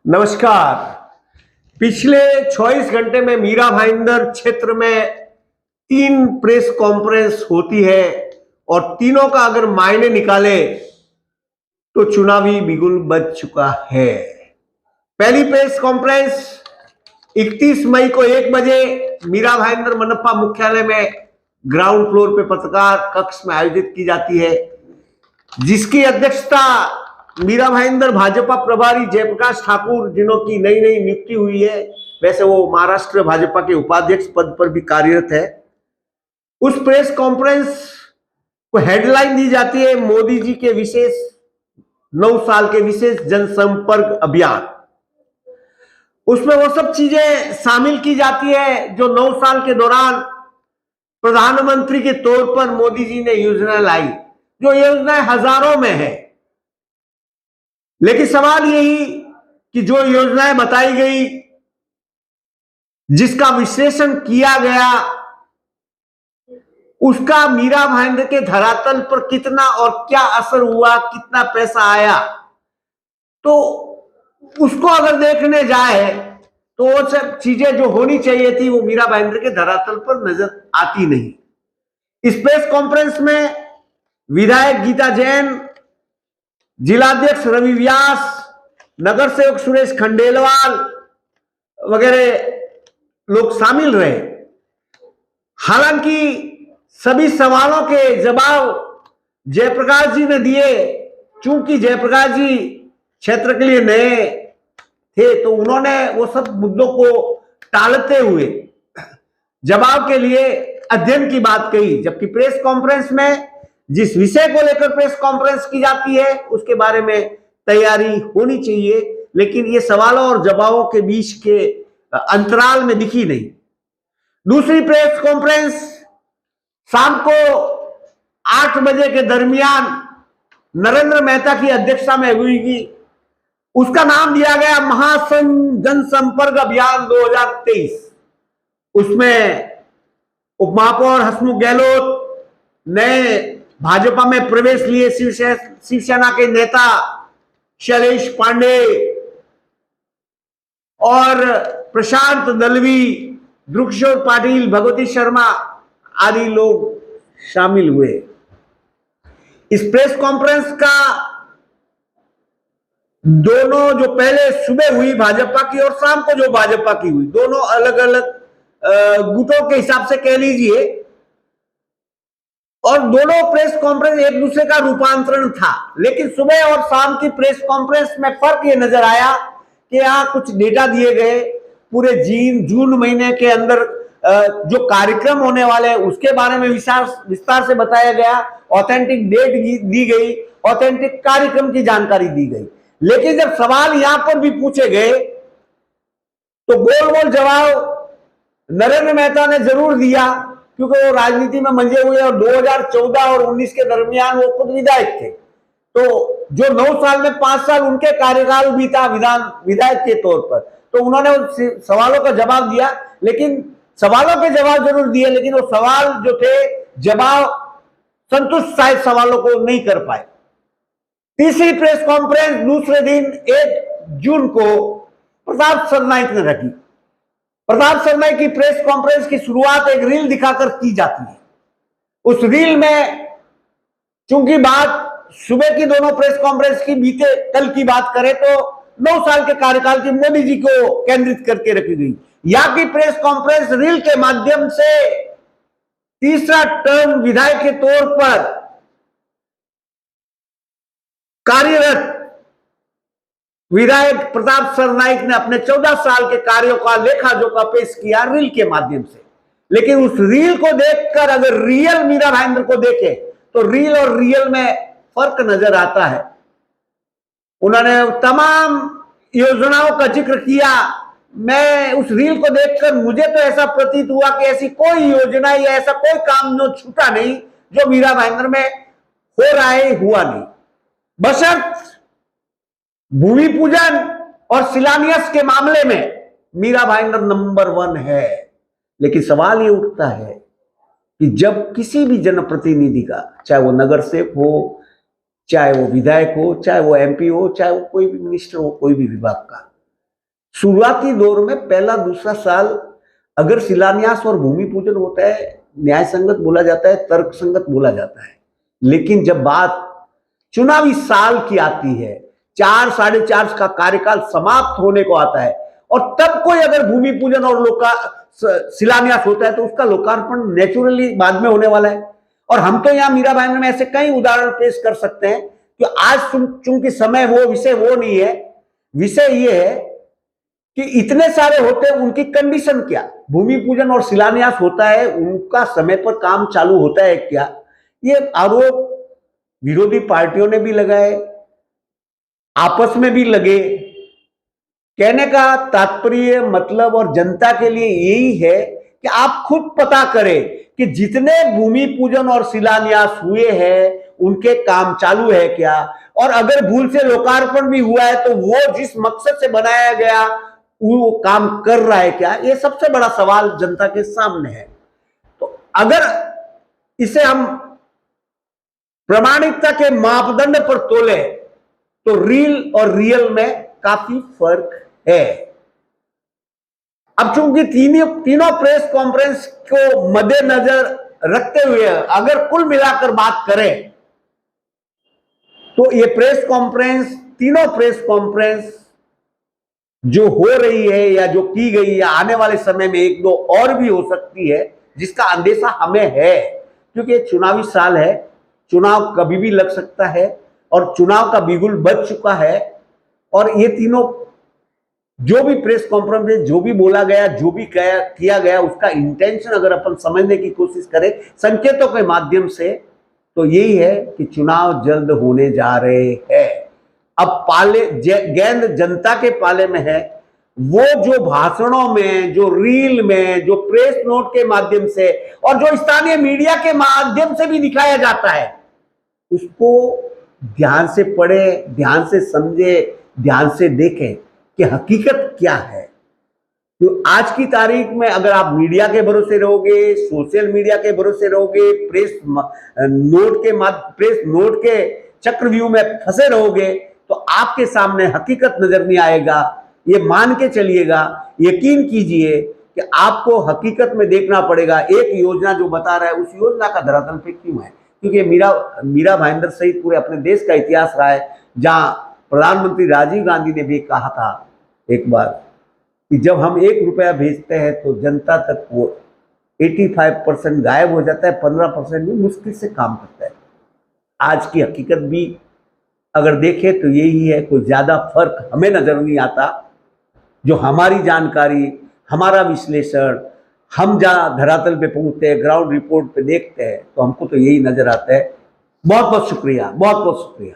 नमस्कार। पिछले 24 घंटे में मीरा भाईंदर क्षेत्र में 3 प्रेस कॉन्फ्रेंस होती है और तीनों का अगर मायने निकाले तो चुनावी बिगुल बज चुका है। पहली प्रेस कॉन्फ्रेंस 31 मई को 1 बजे मीरा भाईंदर मनपा मुख्यालय में ग्राउंड फ्लोर पे पत्रकार कक्ष में आयोजित की जाती है, जिसकी अध्यक्षता मीरा भाईंदर भाजपा प्रभारी जयप्रकाश ठाकुर, जिन्हों की नई नई नियुक्ति हुई है, वैसे वो महाराष्ट्र भाजपा के उपाध्यक्ष पद पर भी कार्यरत है। उस प्रेस कॉन्फ्रेंस को हेडलाइन दी जाती है मोदी जी के विशेष 9 साल के विशेष जनसंपर्क अभियान। उसमें वो सब चीजें शामिल की जाती है जो 9 साल के दौरान प्रधानमंत्री के तौर पर मोदी जी ने योजना लाई, जो योजनाएं हजारों में है। लेकिन सवाल यही कि जो योजनाएं बताई गई, जिसका विश्लेषण किया गया, उसका मीरा भाईंदर के धरातल पर कितना और क्या असर हुआ, कितना पैसा आया, तो उसको अगर देखने जाए तो वो सब चीजें जो होनी चाहिए थी वो मीरा भाईंदर के धरातल पर नजर आती नहीं। इस प्रेस कॉन्फ्रेंस में विधायक गीता जैन, जिलाध्यक्ष रवि व्यास, नगर सेवक सुरेश खंडेलवाल वगैरह लोग शामिल रहे। हालांकि सभी सवालों के जवाब जयप्रकाश जी ने दिए। चूंकि जयप्रकाश जी क्षेत्र के लिए नए थे तो उन्होंने वो सब मुद्दों को टालते हुए जवाब के लिए अध्ययन की बात कही, जबकि प्रेस कॉन्फ्रेंस में जिस विषय को लेकर प्रेस कॉन्फ्रेंस की जाती है उसके बारे में तैयारी होनी चाहिए, लेकिन ये सवालों और जवाबों के बीच के अंतराल में दिखी नहीं। दूसरी प्रेस कॉन्फ्रेंस शाम को 8 बजे के दरमियान नरेंद्र मेहता की अध्यक्षता में हुई। उसका नाम दिया गया महासंघ जनसंपर्क अभियान 2023। उसमें उपमहापौर हसमुख गहलोत, नए भाजपा में प्रवेश लिए शिवसेना के नेता शैलेश पांडे और प्रशांत दलवी, ध्रुवकिशोर पाटिल, भगवती शर्मा आदि लोग शामिल हुए। इस प्रेस कॉन्फ्रेंस का दोनों जो पहले सुबह हुई भाजपा की और शाम को जो भाजपा की हुई, दोनों अलग अलग गुटों के हिसाब से कह लीजिए, और दोनों प्रेस कॉन्फ्रेंस एक दूसरे का रूपांतरण था। लेकिन सुबह और शाम की प्रेस कॉन्फ्रेंस में फर्क ये नजर आया कि यहां कुछ डेटा दिए गए, पूरे जून महीने के अंदर जो कार्यक्रम होने वाले हैं उसके बारे में विस्तार से बताया गया, ऑथेंटिक डेट दी गई, ऑथेंटिक कार्यक्रम की जानकारी दी गई। लेकिन जब सवाल यहां पर भी पूछे गए तो गोल गोल जवाब नरेंद्र मेहता ने जरूर दिया, क्योंकि वो राजनीति में मंजे हुए और 2014 और 19 के दरमियान वो खुद विधायक थे। तो जो 9 साल में 5 साल उनके कार्यकाल भी था विधायक के तौर पर, तो उन्होंने उन सवालों का जवाब दिया। लेकिन सवालों के जवाब जरूर दिए, लेकिन वो सवाल जो थे जवाब संतुष्ट शायद सवालों को नहीं कर पाए। तीसरी प्रेस कॉन्फ्रेंस दूसरे दिन 1 जून को प्रताप सरनाईक ने रखी। प्रताप सरनाईक की प्रेस कॉन्फ्रेंस की शुरुआत एक रील दिखाकर की जाती है। उस रील में चूंकि बात सुबह की दोनों प्रेस कॉन्फ्रेंस की बीते कल की बात करें तो 9 साल के कार्यकाल की मोदी जी को केंद्रित करके रखी गई। यहाँ की प्रेस कॉन्फ्रेंस रील के माध्यम से तीसरा टर्म विधायक के तौर पर कार्यरत विधायक प्रताप सरनाईक ने अपने 14 साल के कार्यों का लेखा जोखा पेश किया रील के माध्यम से। लेकिन उस रील को देखकर अगर रियल मीरा भाईंदर को देखें तो रील और रियल में फर्क नजर आता है। उन्होंने तमाम योजनाओं का जिक्र किया। मैं उस रील को देखकर मुझे तो ऐसा प्रतीत हुआ कि ऐसी कोई योजना या ऐसा कोई काम जो छूटा नहीं जो मीरा भाईंदर में हो रहा है, हुआ नहीं। बशर्त भूमि पूजन और शिलान्यास के मामले में मीरा भाईंदर नंबर 1 है। लेकिन सवाल ये उठता है कि जब किसी भी जनप्रतिनिधि का, चाहे वो नगर सेवक हो, चाहे वो विधायक हो, चाहे वो एमपी हो, चाहे वो कोई भी मिनिस्टर हो, कोई भी विभाग का, शुरुआती दौर में पहला दूसरा साल अगर शिलान्यास और भूमि पूजन होता है, न्याय संगत बोला जाता है, तर्क संगत बोला जाता है। लेकिन जब बात चुनावी साल की आती है, 4 साढ़े 4 का कार्यकाल समाप्त होने को आता है, और तब कोई अगर भूमि पूजन और शिलान्यास होता है तो उसका लोकार्पण नेचुरली बाद में होने वाला है। और हम तो यहाँ मीरा भाईंदर में ऐसे कई उदाहरण पेश कर सकते हैं कि आज चूंकि समय विषय वो नहीं है, विषय ये है कि इतने सारे होते हैं, उनकी कंडीशन क्या, भूमि पूजन और शिलान्यास होता है, उनका समय पर काम चालू होता है क्या, ये आरोप विरोधी पार्टियों ने भी लगाए, आपस में भी लगे। कहने का तात्पर्य मतलब और जनता के लिए यही है कि आप खुद पता करें कि जितने भूमि पूजन और शिलान्यास हुए हैं उनके काम चालू है क्या, और अगर भूल से लोकार्पण भी हुआ है तो वो जिस मकसद से बनाया गया वो काम कर रहा है क्या। ये सबसे बड़ा सवाल जनता के सामने है। तो अगर इसे हम प्रामाणिकता के मापदंड पर तोले तो रील और रियल में काफी फर्क है। अब चूंकि तीनों प्रेस कॉन्फ्रेंस को मद्देनजर रखते हुए अगर कुल मिलाकर बात करें तो ये तीनों प्रेस कॉन्फ्रेंस जो हो रही है या जो की गई या आने वाले समय में 1-2 और भी हो सकती है, जिसका अंदेशा हमें है, क्योंकि ये चुनावी साल है, चुनाव कभी भी लग सकता है और चुनाव का बिगुल बज चुका है। और ये तीनों जो भी प्रेस कॉन्फ्रेंस में जो भी बोला गया, जो भी किया गया, उसका इंटेंशन अगर अपन समझने की कोशिश करें संकेतों के माध्यम से, तो यही है कि चुनाव जल्द होने जा रहे हैं। अब गेंद जनता के पाले में है। वो जो भाषणों में, जो रील में, जो प्रेस नोट के माध्यम से और जो स्थानीय मीडिया के माध्यम से भी दिखाया जाता है, उसको ध्यान से पढ़े, ध्यान से समझे, ध्यान से देखें कि हकीकत क्या है। तो आज की तारीख में अगर आप मीडिया के भरोसे रहोगे, सोशल मीडिया के भरोसे रहोगे, प्रेस नोट के चक्रव्यूह में फंसे रहोगे तो आपके सामने हकीकत नजर नहीं आएगा। ये मान के चलिएगा, यकीन कीजिए कि आपको हकीकत में देखना पड़ेगा एक योजना जो बता रहा है उस योजना का धरातल पे क्यों है। क्योंकि मीरा भाईंदर सहित पूरे अपने देश का इतिहास रहा है, जहां प्रधानमंत्री राजीव गांधी ने भी कहा था एक बार कि जब हम 1 रुपया भेजते हैं तो जनता तक वो 85% गायब हो जाता है, 15% भी मुश्किल से काम करता है। आज की हकीकत भी अगर देखें तो यही है, कोई ज्यादा फर्क हमें नजर नहीं आता। जो हमारी जानकारी, हमारा विश्लेषण, हम जहाँ धरातल पे पहुंचते हैं, ग्राउंड रिपोर्ट पे देखते हैं, तो हमको तो यही नजर आता है। बहुत बहुत शुक्रिया, बहुत बहुत शुक्रिया।